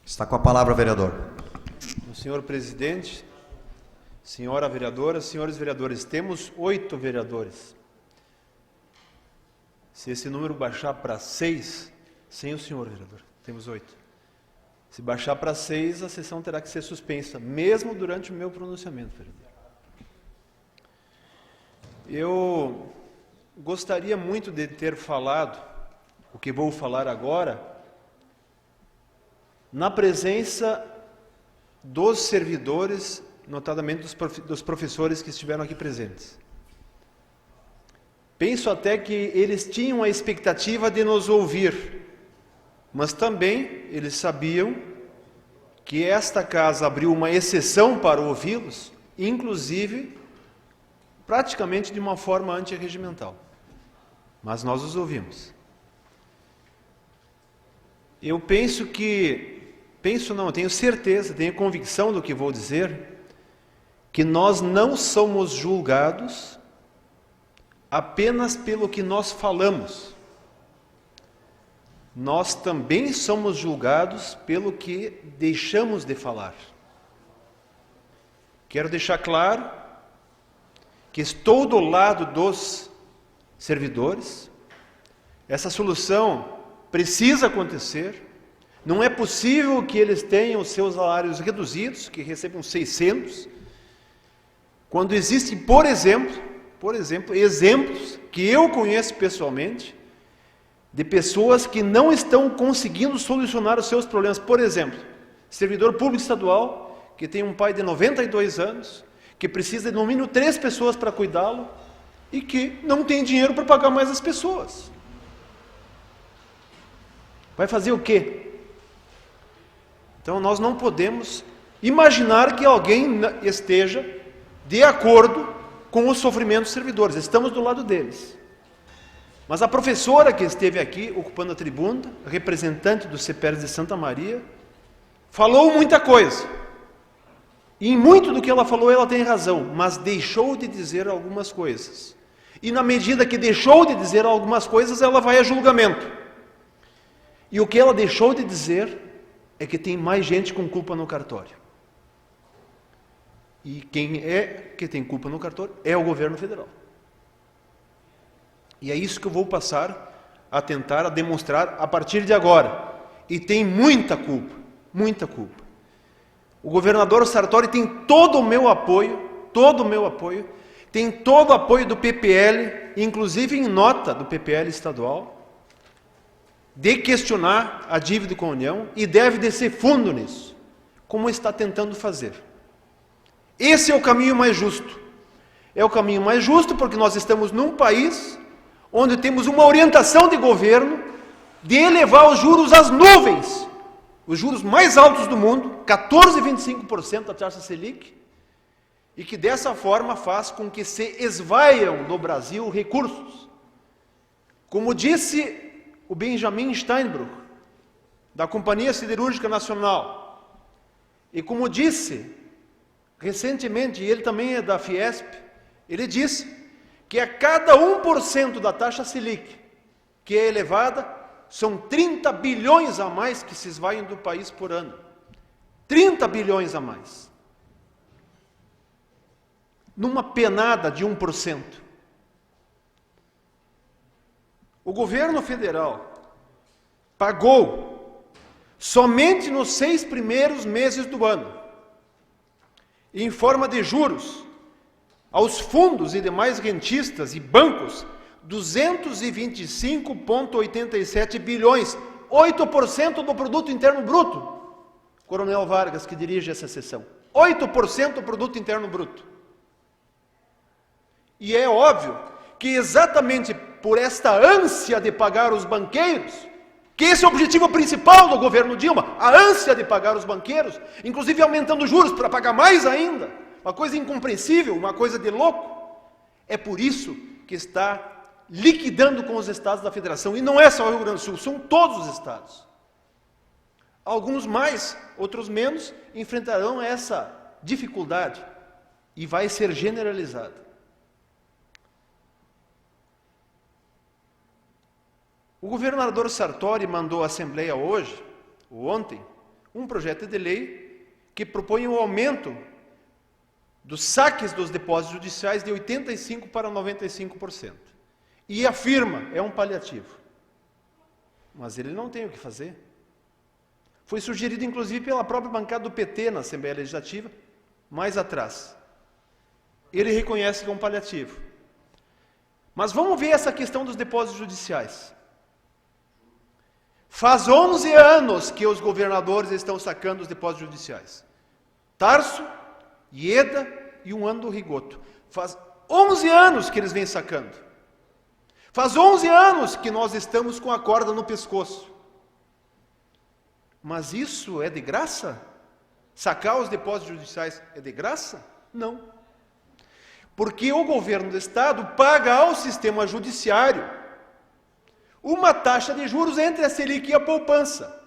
Está com a palavra, vereador. Senhor presidente, senhora vereadora, senhores vereadores, temos 8 vereadores. Se esse número baixar para 6, sem o senhor vereador, temos 8. Se baixar para 6, a sessão terá que ser suspensa, mesmo durante o meu pronunciamento, vereador. Eu gostaria muito de ter falado o que vou falar agora na presença dos servidores, notadamente dos professores que estiveram aqui presentes. Penso até que eles tinham a expectativa de nos ouvir, mas também eles sabiam que esta casa abriu uma exceção para ouvi-los, inclusive praticamente de uma forma antirregimental. Mas nós os ouvimos. Eu tenho certeza, tenho convicção do que vou dizer, que nós não somos julgados apenas pelo que nós falamos. Nós também somos julgados pelo que deixamos de falar. Quero deixar claro que estou do lado dos servidores. Essa solução precisa acontecer. Não é possível que eles tenham os seus salários reduzidos, que recebam 600, quando existem, por exemplo, exemplos que eu conheço pessoalmente, de pessoas que não estão conseguindo solucionar os seus problemas. Por exemplo, servidor público estadual, que tem um pai de 92 anos, que precisa de no mínimo 3 pessoas para cuidá-lo, e que não tem dinheiro para pagar mais as pessoas. Vai fazer o quê? Então nós não podemos imaginar que alguém esteja de acordo com o sofrimento dos servidores. Estamos do lado deles. Mas a professora que esteve aqui, ocupando a tribuna, representante do CEPERS de Santa Maria, falou muita coisa. E em muito do que ela falou, ela tem razão, mas deixou de dizer algumas coisas. E na medida que deixou de dizer algumas coisas, ela vai a julgamento. E o que ela deixou de dizer é que tem mais gente com culpa no cartório. E quem é que tem culpa no cartório é o governo federal. E é isso que eu vou passar a tentar, a demonstrar a partir de agora. E tem muita culpa, muita culpa. O governador Sartori tem todo o meu apoio, tem todo o apoio do PPL, inclusive em nota do PPL estadual, de questionar a dívida com a União, e deve descer fundo nisso, como está tentando fazer. Esse é o caminho mais justo. É o caminho mais justo porque nós estamos num país onde temos uma orientação de governo de elevar os juros às nuvens, os juros mais altos do mundo, 14,25% da taxa Selic, e que dessa forma faz com que se esvaiam no Brasil recursos. Como disse o Benjamin Steinbrück, da Companhia Siderúrgica Nacional, e como disse recentemente, ele também é da Fiesp, ele disse que a cada 1% da taxa Selic, que é elevada, são 30 bilhões a mais que se esvaem do país por ano. 30 bilhões a mais. Numa penada de 1%. O governo federal pagou, somente nos 6 primeiros meses do ano, em forma de juros, aos fundos e demais rentistas e bancos, 225,87 bilhões, 8% do produto interno bruto. Coronel Vargas, que dirige essa sessão. 8% do produto interno bruto. E é óbvio que exatamente por esta ânsia de pagar os banqueiros, que esse é o objetivo principal do governo Dilma, a ânsia de pagar os banqueiros, inclusive aumentando juros para pagar mais ainda, uma coisa incompreensível, uma coisa de louco. É por isso que está liquidando com os estados da federação, e não é só o Rio Grande do Sul, são todos os estados. Alguns mais, outros menos, enfrentarão essa dificuldade, e vai ser generalizada. O governador Sartori mandou à Assembleia hoje, ou ontem, um projeto de lei que propõe o aumento dos saques dos depósitos judiciais de 85% para 95%. E afirma, é um paliativo. Mas ele não tem o que fazer. Foi sugerido, inclusive, pela própria bancada do PT na Assembleia Legislativa, mais atrás. Ele reconhece que é um paliativo. Mas vamos ver essa questão dos depósitos judiciais. Faz 11 anos que os governadores estão sacando os depósitos judiciais. Tarso, Ieda e um ano do Rigoto. Faz 11 anos que eles vêm sacando. Faz 11 anos que nós estamos com a corda no pescoço. Mas isso é de graça? Sacar os depósitos judiciais é de graça? Não. Porque o governo do Estado paga ao sistema judiciário uma taxa de juros entre a Selic e a poupança,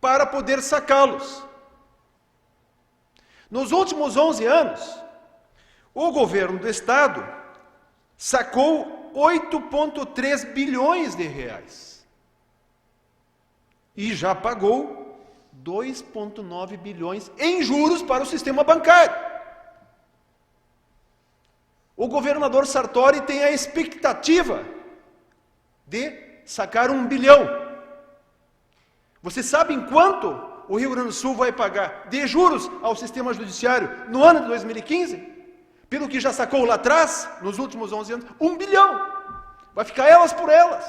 para poder sacá-los. Nos últimos 11 anos, o governo do Estado sacou 8,3 bilhões de reais. E já pagou 2,9 bilhões em juros para o sistema bancário. O governador Sartori tem a expectativa de sacar 1 bilhão. Vocês sabem quanto o Rio Grande do Sul vai pagar de juros ao sistema judiciário no ano de 2015? Pelo que já sacou lá atrás, nos últimos 11 anos, 1 bilhão. Vai ficar elas por elas.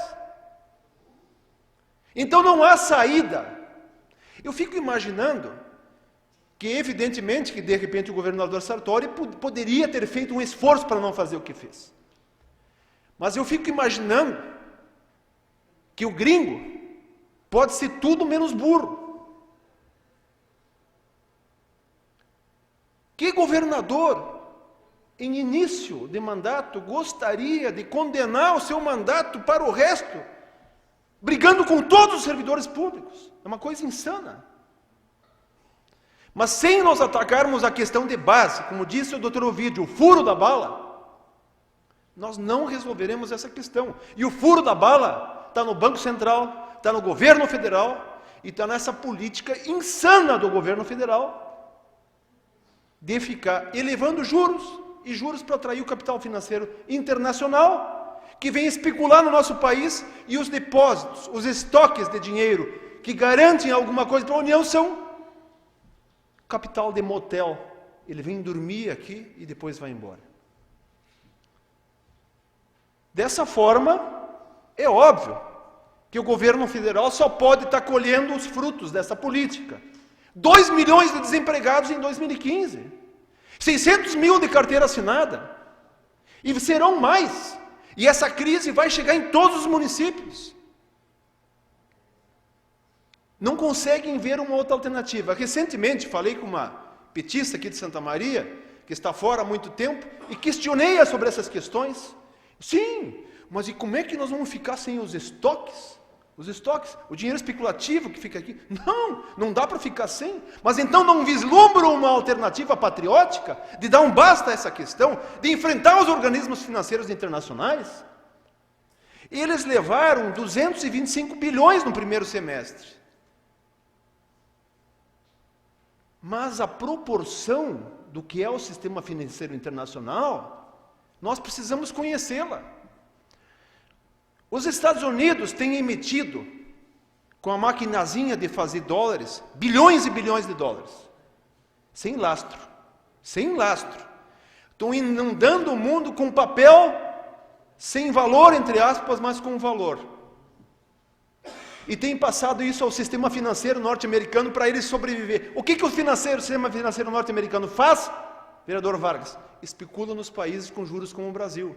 Então não há saída. Eu fico imaginando que, evidentemente, que de repente o governador Sartori poderia ter feito um esforço para não fazer o que fez. Mas eu fico imaginando que o gringo pode ser tudo menos burro. Que governador, em início de mandato, gostaria de condenar o seu mandato para o resto, brigando com todos os servidores públicos? É uma coisa insana. Mas sem nós atacarmos a questão de base, como disse o Dr. Ovidio, o furo da bala, nós não resolveremos essa questão. E o furo da bala está no Banco Central, está no governo federal e está nessa política insana do governo federal de ficar elevando juros e juros para atrair o capital financeiro internacional que vem especular no nosso país, e os depósitos, os estoques de dinheiro que garantem alguma coisa para a União são capital de motel. Ele vem dormir aqui e depois vai embora. Dessa forma, é óbvio que o governo federal só pode estar colhendo os frutos dessa política. 2 milhões de desempregados em 2015. 600 mil de carteira assinada. E serão mais. E essa crise vai chegar em todos os municípios. Não conseguem ver uma outra alternativa. Recentemente falei com uma petista aqui de Santa Maria, que está fora há muito tempo, e questionei-a sobre essas questões. Sim, mas e como é que nós vamos ficar sem os estoques? Os estoques, o dinheiro especulativo que fica aqui. Não dá para ficar sem. Mas então não vislumbram uma alternativa patriótica de dar um basta a essa questão, de enfrentar os organismos financeiros internacionais? Eles levaram 225 bilhões no primeiro semestre. Mas a proporção do que é o sistema financeiro internacional, nós precisamos conhecê-la. Os Estados Unidos têm emitido, com a maquinazinha de fazer dólares, bilhões e bilhões de dólares. Sem lastro. Sem lastro. Estão inundando o mundo com papel sem valor, entre aspas, mas com valor. E tem passado isso ao sistema financeiro norte-americano para ele sobreviver. O que o sistema financeiro norte-americano faz, vereador Vargas? Especula nos países com juros como o Brasil.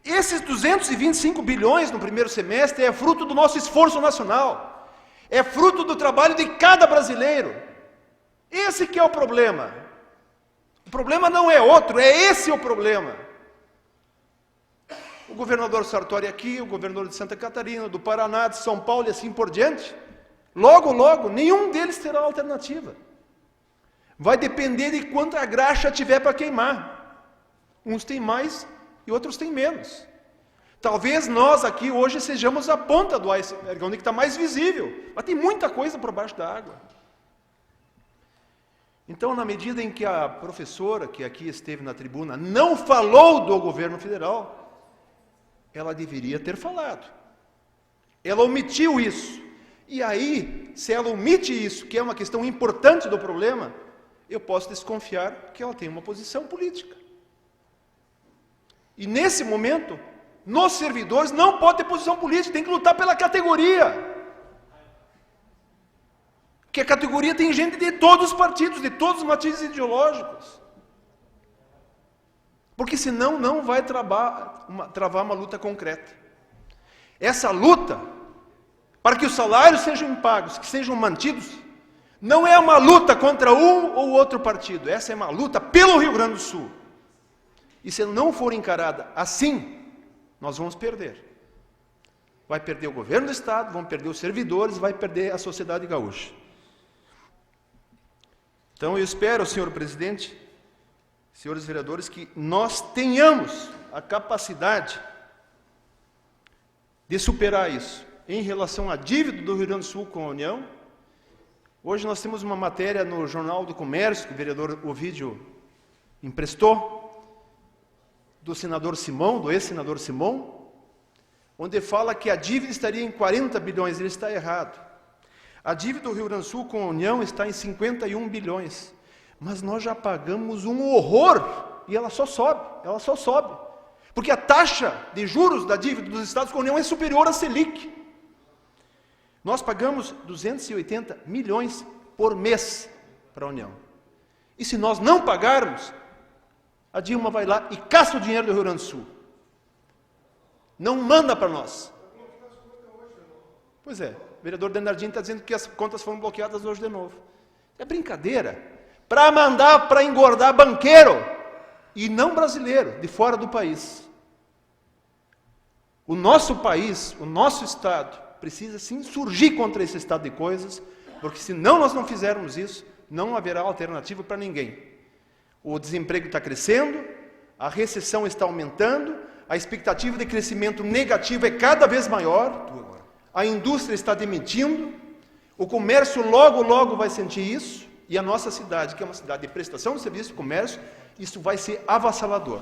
Esses 225 bilhões no primeiro semestre é fruto do nosso esforço nacional. É fruto do trabalho de cada brasileiro. Esse que é o problema. O problema não é outro, é esse o problema. O governador Sartori aqui, o governador de Santa Catarina, do Paraná, de São Paulo e assim por diante, logo, logo, nenhum deles terá alternativa. Vai depender de quanta graxa tiver para queimar. Uns têm mais e outros têm menos. Talvez nós aqui hoje sejamos a ponta do iceberg, onde está mais visível, mas tem muita coisa por baixo da água. Então, na medida em que a professora, que aqui esteve na tribuna, não falou do governo federal, ela deveria ter falado. Ela omitiu isso. E aí, se ela omite isso, que é uma questão importante do problema, eu posso desconfiar que ela tem uma posição política. E nesse momento, nos servidores não pode ter posição política, tem que lutar pela categoria. Porque a categoria tem gente de todos os partidos, de todos os matizes ideológicos. Porque senão não vai travar uma luta concreta. Essa luta, para que os salários sejam pagos, que sejam mantidos, não é uma luta contra um ou outro partido, essa é uma luta pelo Rio Grande do Sul. E se não for encarada assim, nós vamos perder. Vai perder o governo do Estado, vão perder os servidores, vai perder a sociedade gaúcha. Então eu espero, senhor presidente, senhores vereadores, que nós tenhamos a capacidade de superar isso. Em relação à dívida do Rio Grande do Sul com a União, hoje nós temos uma matéria no Jornal do Comércio, que o vereador Ovídio emprestou, do senador Simão, do ex-senador Simão, onde fala que a dívida estaria em 40 bilhões, ele está errado. A dívida do Rio Grande do Sul com a União está em 51 bilhões, mas nós já pagamos um horror, e ela só sobe, porque a taxa de juros da dívida dos estados com a União é superior à Selic. Nós pagamos 280 milhões por mês para a União. E se nós não pagarmos, a Dilma vai lá e caça o dinheiro do Rio Grande do Sul. Não manda para nós. Pois é, o vereador Denardinho está dizendo que as contas foram bloqueadas hoje de novo. É brincadeira. Para mandar para engordar banqueiro, e não brasileiro, de fora do país. O nosso país, o nosso Estado, precisa se insurgir contra esse estado de coisas, porque se nós não fizermos isso, não haverá alternativa para ninguém. O desemprego está crescendo, a recessão está aumentando, a expectativa de crescimento negativo é cada vez maior, a indústria está demitindo, o comércio logo vai sentir isso, e a nossa cidade, que é uma cidade de prestação de serviço de comércio, isso vai ser avassalador.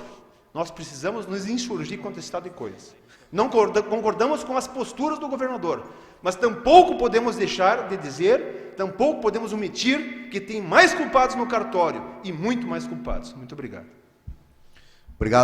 Nós precisamos nos insurgir contra esse estado de coisas. Não concordamos com as posturas do governador, mas tampouco podemos deixar de dizer, tampouco podemos omitir que tem mais culpados no cartório, e muito mais culpados. Muito obrigado. Obrigado.